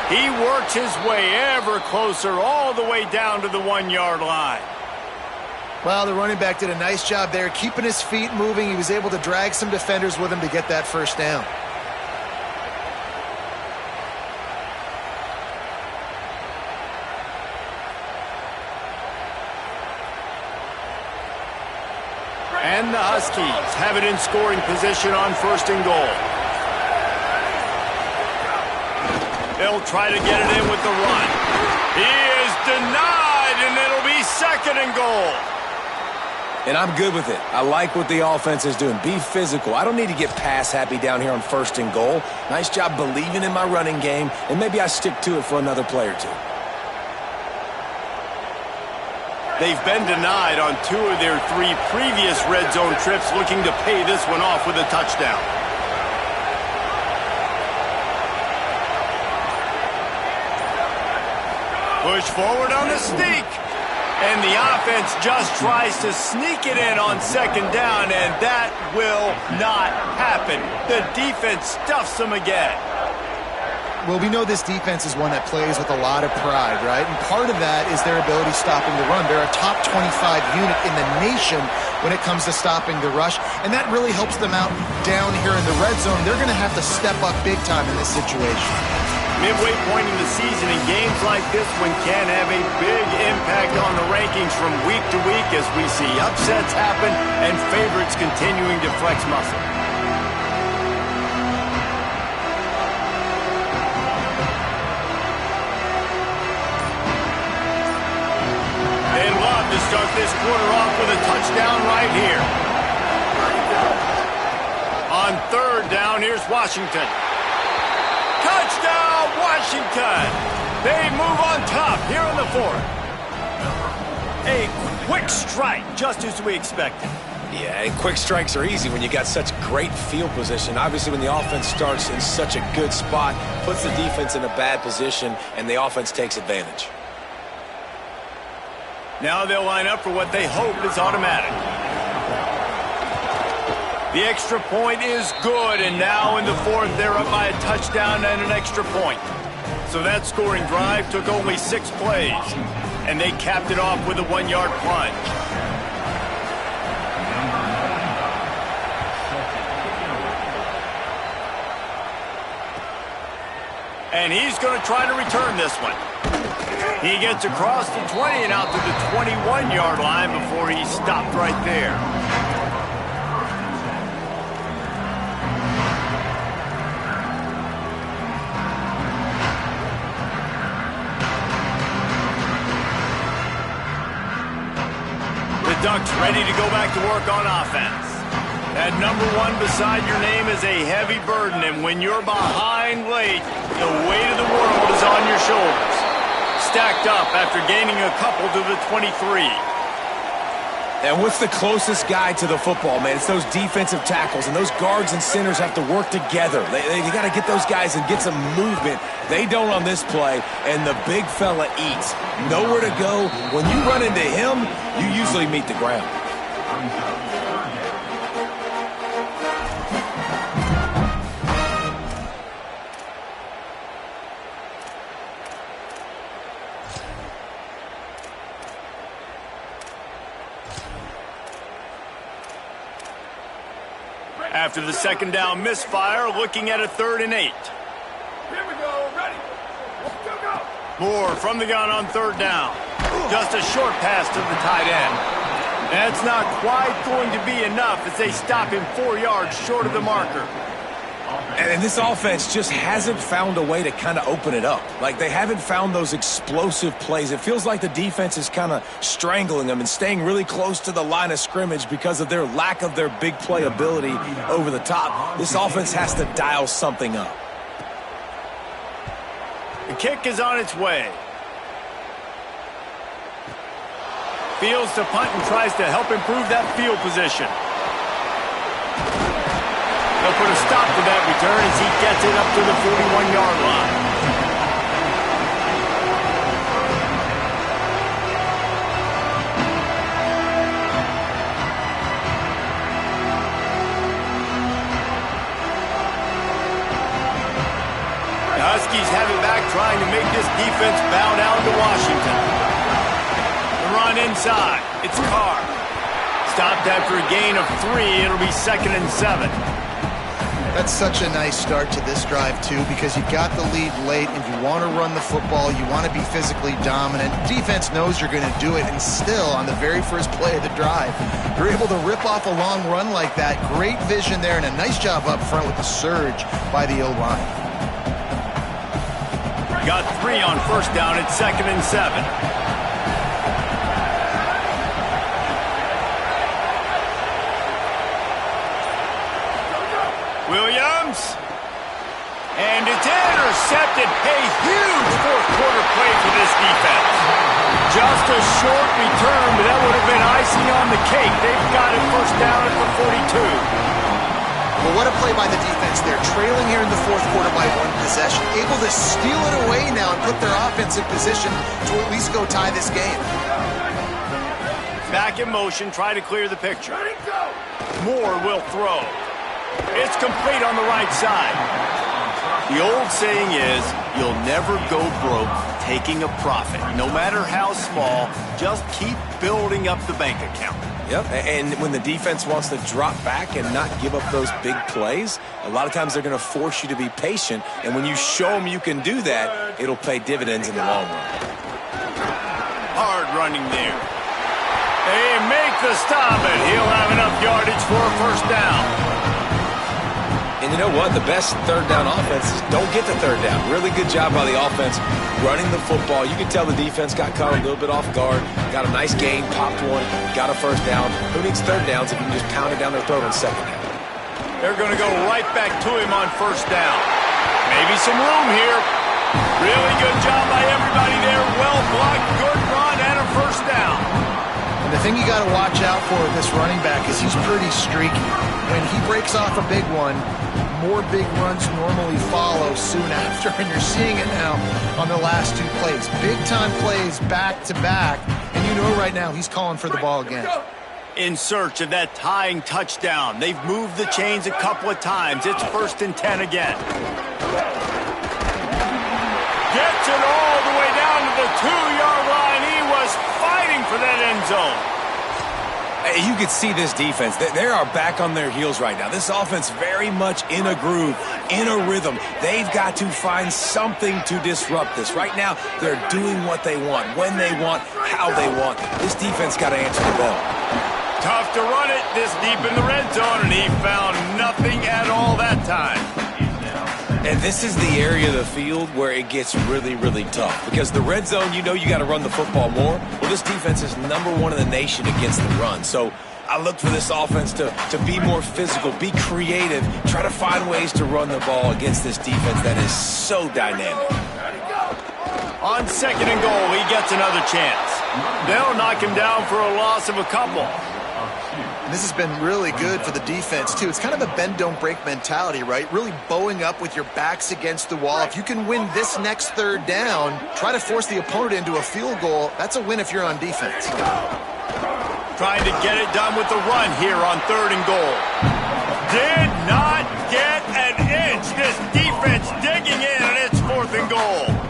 He works his way ever closer all the way down to the 1-yard line. Well, the running back did a nice job there, keeping his feet moving. He was able to drag some defenders with him to get that 1st down. And the Huskies have it in scoring position on 1st and goal. They'll try to get it in with the run. He is denied, and it'll be 2nd and goal. And I'm good with it. I like what the offense is doing. Be physical. I don't need to get pass happy down here on 1st and goal. Nice job believing in my running game, and maybe I stick to it for another play or 2. They've been denied on 2 of their 3 previous red zone trips, looking to pay this one off with a touchdown. Push forward on the sneak. And the offense just tries to sneak it in on 2nd down, and that will not happen. The defense stuffs them again. Well, we know this defense is one that plays with a lot of pride, right? And part of that is their ability stopping the run. They're a top 25 unit in the nation when it comes to stopping the rush, and that really helps them out down here in the red zone. They're going to have to step up big time in this situation. Midway point in the season, and games like this one can have a big impact on the rankings from week to week as we see upsets happen and favorites continuing to flex muscle. They love to start this quarter off with a touchdown right here. On 3rd down, here's Washington. Touchdown, Washington! They move on top here in the 4th. A quick strike, just as we expected. Yeah, and quick strikes are easy when you got such great field position. Obviously, when the offense starts in such a good spot, puts the defense in a bad position, and the offense takes advantage. Now they'll line up for what they hope is automatic. The extra point is good, and now in the 4th, they're up by a touchdown and an extra point. So that scoring drive took only 6 plays, and they capped it off with a 1-yard plunge. And he's going to try to return this one. He gets across the 20 and out to the 21-yard line before he stopped right there. The Ducks ready to go back to work on offense. That number 1 beside your name is a heavy burden, and when you're behind late, the weight of the world is on your shoulders. Stacked up after gaining a couple to the 23. And what's the closest guy to the football, man? It's those defensive tackles, and those guards and centers have to work together. They got to get those guys and get some movement. They don't on this play, and the big fella eats. Nowhere to go. When you run into him, you usually meet the ground. After the second down misfire, looking at a 3rd and 8. Here we go. Ready. Go, go. Moore from the gun on 3rd down. Just a short pass to the tight end. That's not quite going to be enough as they stop him 4 yards short of the marker. And this offense just hasn't found a way to kind of open it up. Like, they haven't found those explosive plays. It feels like the defense is kind of strangling them and staying really close to the line of scrimmage because of their lack of their big play ability over the top. This offense has to dial something up. The kick is on its way. Fields to punt and tries to help improve that field position. They'll put a stop to that return as he gets it up to the 41-yard line. The Huskies have it back, trying to make this defense bow down to Washington. The run inside. It's Carr. Stopped after a gain of 3. It'll be 2nd and 7. That's such a nice start to this drive, too, because you got the lead late, and you want to run the football. You want to be physically dominant. Defense knows you're going to do it, and still, on the very first play of the drive, you're able to rip off a long run like that. Great vision there, and a nice job up front with the surge by the O-line. Got 3 on 1st down at 2nd and 7. Williams. And it's intercepted. A huge 4th quarter play for this defense. Just a short return, but that would have been icing on the cake. They've got it 1st down at the 42. Well, what a play by the defense. They're trailing here in the 4th quarter by 1 possession. Able to steal it away now and put their offense in position to at least go tie this game. Back in motion, try to clear the picture. Ready, go. Moore will throw. It's complete on the right side. The old saying is, you'll never go broke taking a profit. No matter how small, just keep building up the bank account. Yep, and when the defense wants to drop back and not give up those big plays, a lot of times they're going to force you to be patient, and when you show them you can do that, it'll pay dividends in the long run. Hard running there. They make the stop, and he'll have enough yardage for a 1st down. And you know what? The best 3rd down offense is don't get the 3rd down. Really good job by the offense running the football. You can tell the defense got caught a little bit off guard. Got a nice gain, popped 1, got a 1st down. Who needs 3rd downs if you can just pound it down their throat on 2nd down? They're going to go right back to him on 1st down. Maybe some room here. Really good job by everybody there. Well blocked, good run, and a 1st down. And the thing you got to watch out for with this running back is he's pretty streaky. When he breaks off a big one, more big runs normally follow soon after, and you're seeing it now on the last 2 plays. Big-time plays back-to-back, and you know right now he's calling for the ball again. In search of that tying touchdown. They've moved the chains a couple of times. It's 1st and 10 again. Gets it all the way down to the 2-yard line. He was fighting for that end zone. You can see this defense. They are back on their heels right now. This offense very much in a groove, in a rhythm. They've got to find something to disrupt this. Right now, they're doing what they want, when they want, how they want. This defense got to answer the bell. Tough to run it this deep in the red zone, and he found nothing at all that time. And this is the area of the field where it gets really, really tough. Because the red zone, you know you got to run the football more. Well, this defense is #1 in the nation against the run. So I look for this offense to be more physical, be creative, try to find ways to run the ball against this defense that is so dynamic. On 2nd and goal, he gets another chance. They'll knock him down for a loss of a couple. And this has been really good for the defense, too. It's kind of a bend-don't-break mentality, right? Really bowing up with your backs against the wall. If you can win this next 3rd down, try to force the opponent into a field goal. That's a win if you're on defense. Trying to get it done with the run here on 3rd and goal. Did not get an inch. This defense digging in, and it's 4th and goal.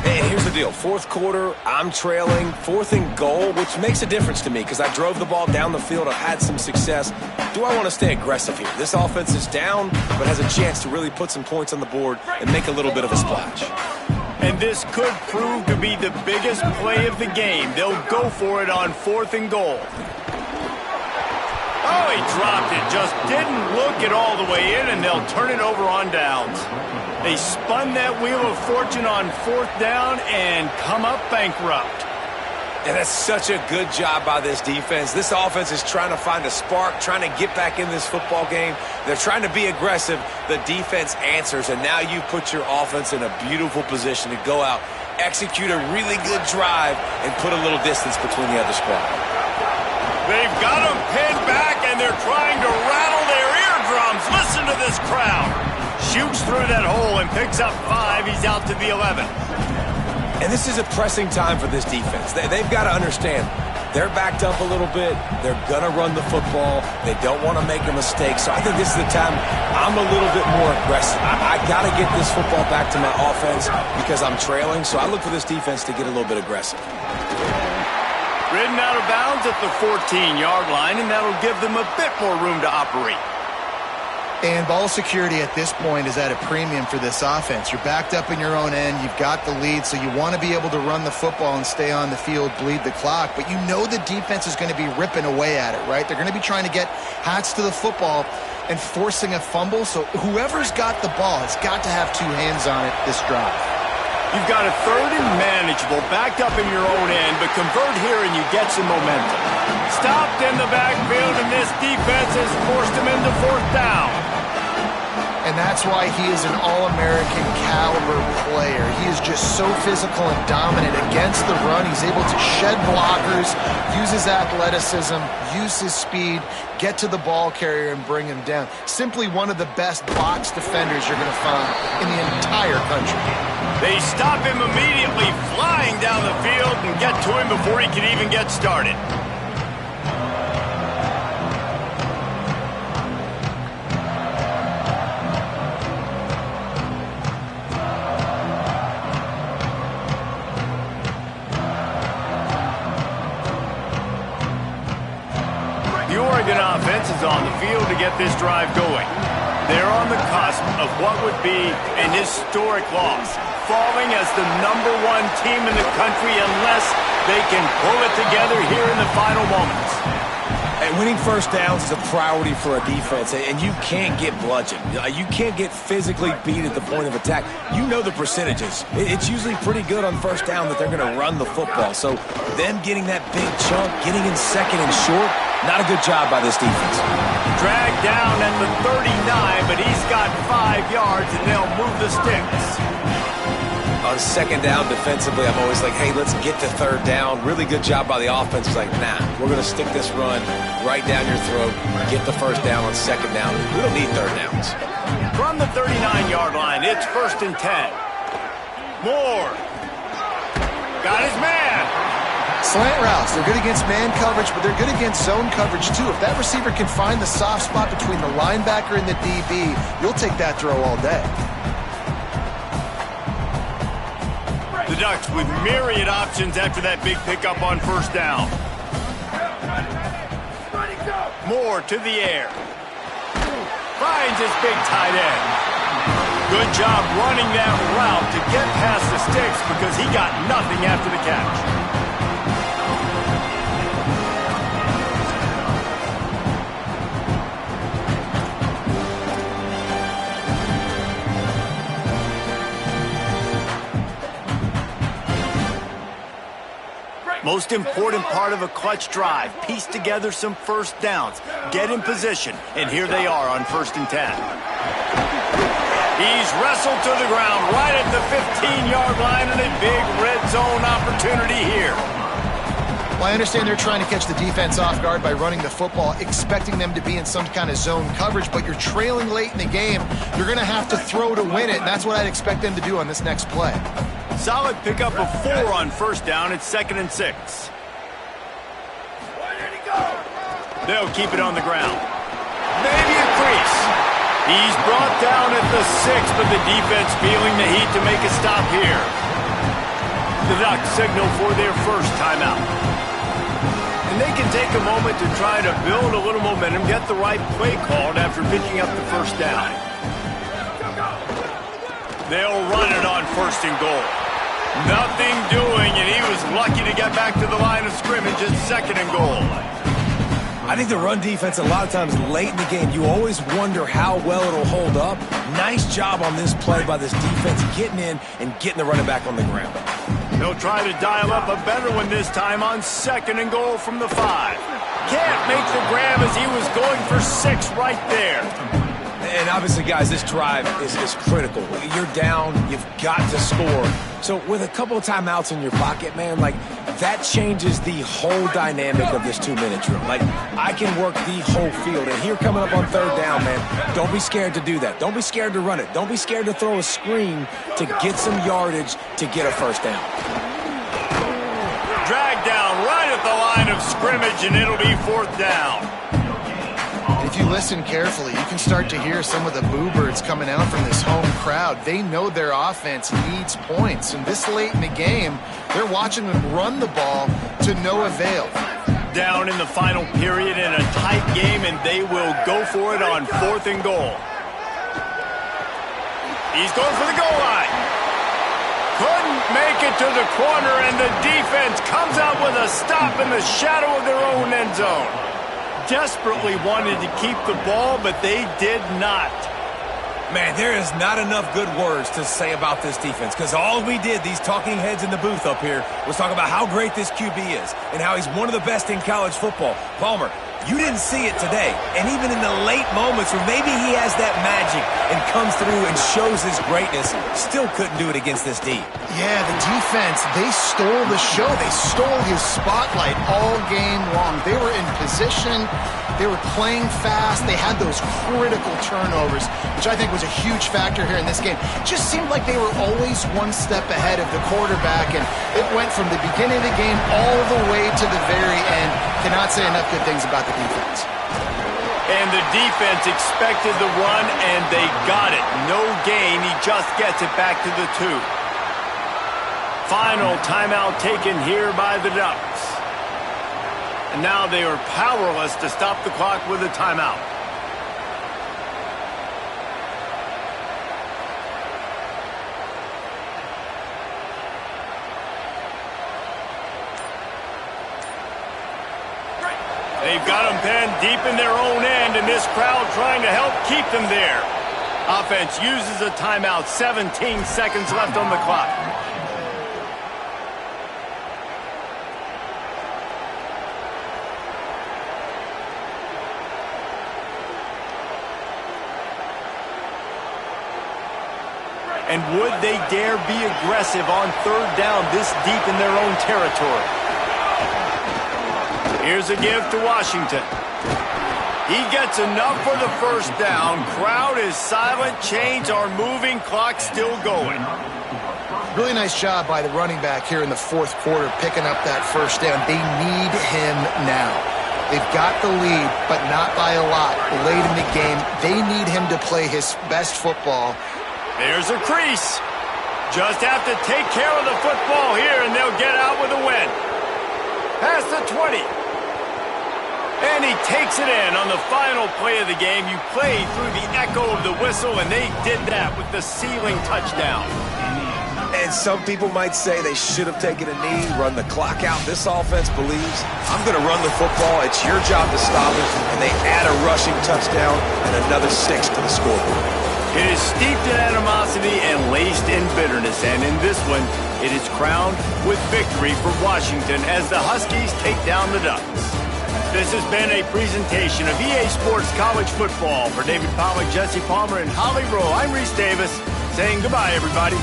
And here's the deal. 4th quarter, I'm trailing. 4th and goal, which makes a difference to me because I drove the ball down the field. I've had some success. Do I want to stay aggressive here? This offense is down, but has a chance to really put some points on the board and make a little bit of a splash. And this could prove to be the biggest play of the game. They'll go for it on 4th and goal. Oh, he dropped it. Just didn't look it all the way in, and they'll turn it over on downs. They spun that wheel of fortune on 4th down and come up bankrupt. And that's such a good job by this defense. This offense is trying to find a spark, trying to get back in this football game. They're trying to be aggressive. The defense answers, and now you put your offense in a beautiful position to go out, execute a really good drive, and put a little distance between the other squad. They've got them pinned back, and they're trying to rattle their eardrums. Listen to this crowd. Shoots through that hole and picks up 5. He's out to the 11. And this is a pressing time for this defense. They've got to understand, they're backed up a little bit. They're going to run the football. They don't want to make a mistake. So I think this is the time I'm a little bit more aggressive. I got to get this football back to my offense because I'm trailing. So I look for this defense to get a little bit aggressive. Ridden out of bounds at the 14-yard line, and that'll give them a bit more room to operate. And ball security at this point is at a premium for this offense. You're backed up in your own end. You've got the lead, so you want to be able to run the football and stay on the field, bleed the clock. But you know the defense is going to be ripping away at it, right? They're going to be trying to get hats to the football and forcing a fumble. So whoever's got the ball has got to have 2 hands on it this drive. You've got a 3rd and manageable, backed up in your own end, but convert here and you get some momentum. Stopped in the backfield, and this defense has forced him into 4th down. And that's why he is an All-American caliber player. He is just so physical and dominant against the run. He's able to shed blockers, use his athleticism, use his speed, get to the ball carrier and bring him down. Simply one of the best box defenders you're going to find in the entire country. They stop him immediately, flying down the field, and get to him before he can even get started. The Oregon offense is on the field to get this drive going. They're on the cusp of what would be an historic loss, falling as the #1 team in the country unless they can pull it together here in the final moments. And winning 1st downs is a priority for a defense, and you can't get bludgeoned. You can't get physically beat at the point of attack. You know the percentages. It's usually pretty good on 1st down that they're going to run the football. So them getting that big chunk, getting in 2nd and short, not a good job by this defense. Dragged down at the 39, but he's got 5 yards, and they'll move the sticks. On 2nd down defensively, I'm always like, hey, let's get to 3rd down. Really good job by the offense. It's like, nah, we're going to stick this run right down your throat, get the 1st down on 2nd down. We don't need 3rd downs. From the 39-yard line, it's 1st and 10. Moore. Got his man. Slant routes, they're good against man coverage, but they're good against zone coverage too. If that receiver can find the soft spot between the linebacker and the DB, you'll take that throw all day. The Ducks with myriad options after that big pickup on 1st down. Moore to the air. Finds his big tight end. Good job running that route to get past the sticks because he got nothing after the catch. Most important part of a clutch drive. Piece together some first downs. Get in position. And here they are on 1st and 10. He's wrestled to the ground right at the 15-yard line, and a big red zone opportunity here. Well, I understand they're trying to catch the defense off guard by running the football, expecting them to be in some kind of zone coverage, but you're trailing late in the game. You're going to have to throw to win it, and that's what I'd expect them to do on this next play. Solid pickup of 4 on 1st down. It's 2nd and 6. They'll keep it on the ground. Maybe a crease. He's brought down at the 6, but the defense feeling the heat to make a stop here. The Ducks signal for their first timeout. And they can take a moment to try to build a little momentum, get the right play called after picking up the first down. They'll run it on 1st and goal. Nothing doing, and he was lucky to get back to the line of scrimmage at 2nd and goal. I think the run defense, a lot of times late in the game, you always wonder how well it'll hold up. Nice job on this play by this defense, getting in and getting the running back on the ground. They'll try to dial up a better one this time on 2nd and goal from the 5. Can't make the grab as he was going for 6 right there. And obviously, guys, this drive is critical. You're down, you've got to score. So with a couple of timeouts in your pocket, man, like, that changes the whole dynamic of this 2-minute drill. Like, I can work the whole field. And here coming up on 3rd down, man, don't be scared to do that. Don't be scared to run it. Don't be scared to throw a screen to get some yardage to get a 1st down. Dragged down right at the line of scrimmage, and it'll be 4th down. If you listen carefully, you can start to hear some of the boo birds coming out from this home crowd. They know their offense needs points, and this late in the game, they're watching them run the ball to no avail. Down in the final period in a tight game, and they will go for it on 4th and goal. He's going for the goal line. Couldn't make it to the corner, and the defense comes out with a stop in the shadow of their own end zone. Desperately wanted to keep the ball, but they did not. Man, there is not enough good words to say about this defense, because all we did, these talking heads in the booth up here, was talk about how great this QB is and how he's one of the best in college football. Palmer, you didn't see it today, and even in the late moments where maybe he has that magic and comes through and shows his greatness, still couldn't do it against this D. Yeah, the defense, they stole the show. They stole his spotlight all game long. They were in position. They were playing fast. They had those critical turnovers, which I think was a huge factor here in this game. Just seemed like they were always one step ahead of the quarterback, and it went from the beginning of the game all the way to the very end. Cannot say enough good things about the defense. And the defense expected the run, and they got it. No gain. He just gets it back to the 2. Final timeout taken here by the Ducks. And now they are powerless to stop the clock with a timeout. They've got them penned deep in their own end, and this crowd trying to help keep them there. Offense uses a timeout. 17 seconds left on the clock. And would they dare be aggressive on 3rd down this deep in their own territory? Here's a give to Washington. He gets enough for the 1st down. Crowd is silent. Chains are moving. Clock still going. Really nice job by the running back here in the 4th quarter, picking up that 1st down. They need him now. They've got the lead, but not by a lot. Late in the game, they need him to play his best football. There's a crease. Just have to take care of the football here, and they'll get out with a win. Past the 20. And he takes it in on the final play of the game. You played through the echo of the whistle, and they did that with the sealing touchdown. And some people might say they should have taken a knee, run the clock out. This offense believes, I'm going to run the football. It's your job to stop it. And they add a rushing touchdown and another 6 to the scoreboard. It is steeped in animosity and laced in bitterness, and in this one, it is crowned with victory for Washington as the Huskies take down the Ducks. This has been a presentation of EA Sports College Football. For David Pollack, Jesse Palmer, and Holly Rowe, I'm Reese Davis, saying goodbye, everybody.